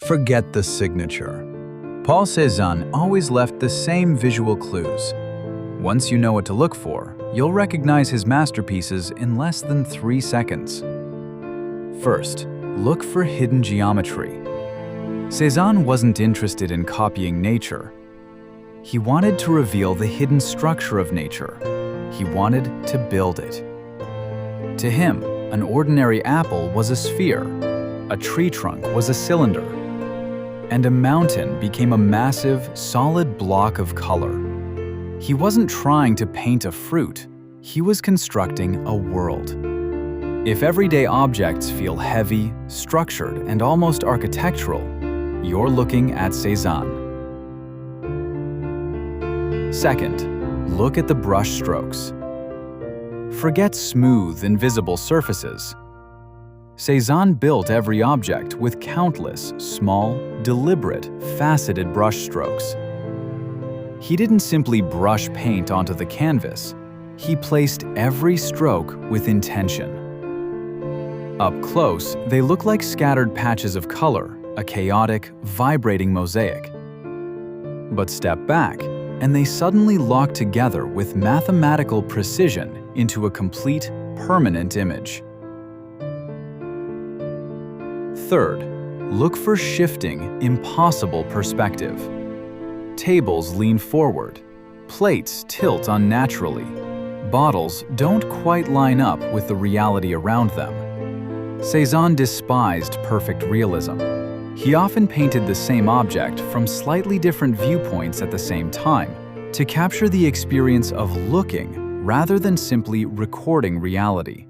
Forget the signature. Paul Cézanne always left the same visual clues. Once you know what to look for, you'll recognize his masterpieces in less than 3 seconds. First, look for hidden geometry. Cézanne wasn't interested in copying nature. He wanted to reveal the hidden structure of nature. He wanted to build it. To him, an ordinary apple was a sphere, a tree trunk was a cylinder, and a mountain became a massive, solid block of color. He wasn't trying to paint a fruit, he was constructing a world. If everyday objects feel heavy, structured, and almost architectural, you're looking at Cézanne. Second, look at the brushstrokes. Forget smooth, invisible surfaces. Cézanne built every object with countless, small, deliberate, faceted brushstrokes. He didn't simply brush paint onto the canvas. He placed every stroke with intention. Up close, they look like scattered patches of color, a chaotic, vibrating mosaic. But step back, and they suddenly lock together with mathematical precision into a complete, permanent image. Third, look for shifting, impossible perspective. Tables lean forward, plates tilt unnaturally, bottles don't quite line up with the reality around them. Cézanne despised perfect realism. He often painted the same object from slightly different viewpoints at the same time to capture the experience of looking rather than simply recording reality.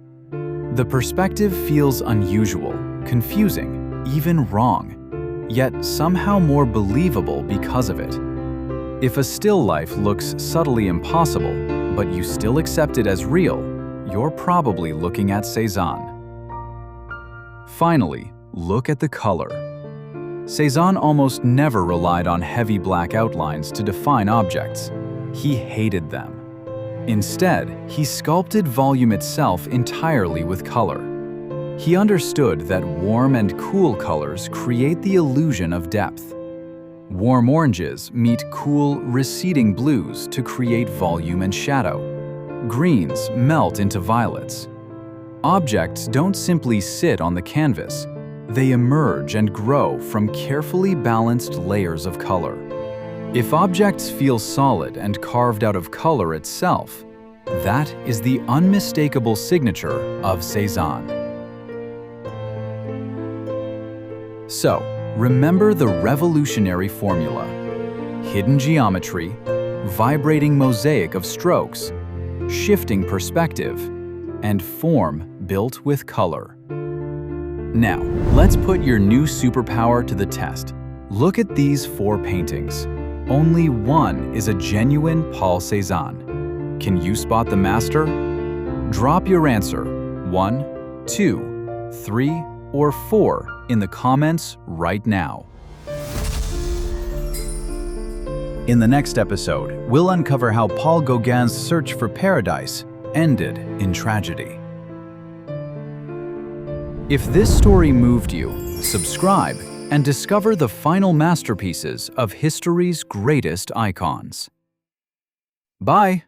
The perspective feels unusual, confusing, even wrong, yet somehow more believable because of it. If a still life looks subtly impossible, but you still accept it as real, you're probably looking at Cézanne. Finally, look at the color. Cézanne almost never relied on heavy black outlines to define objects. He hated them. Instead, he sculpted volume itself entirely with color. He understood that warm and cool colors create the illusion of depth. Warm oranges meet cool, receding blues to create volume and shadow. Greens melt into violets. Objects don't simply sit on the canvas. They emerge and grow from carefully balanced layers of color. If objects feel solid and carved out of color itself, that is the unmistakable signature of Cézanne. So, remember the revolutionary formula: hidden geometry, vibrating mosaic of strokes, shifting perspective, and form built with color. Now, let's put your new superpower to the test. Look at these 4 paintings. Only one is a genuine Paul Cézanne. Can you spot the master? Drop your answer 1, 2, 3, or 4 in the comments right now. In the next episode, we'll uncover how Paul Gauguin's search for paradise ended in tragedy. If this story moved you, subscribe and discover the final masterpieces of history's greatest icons. Bye!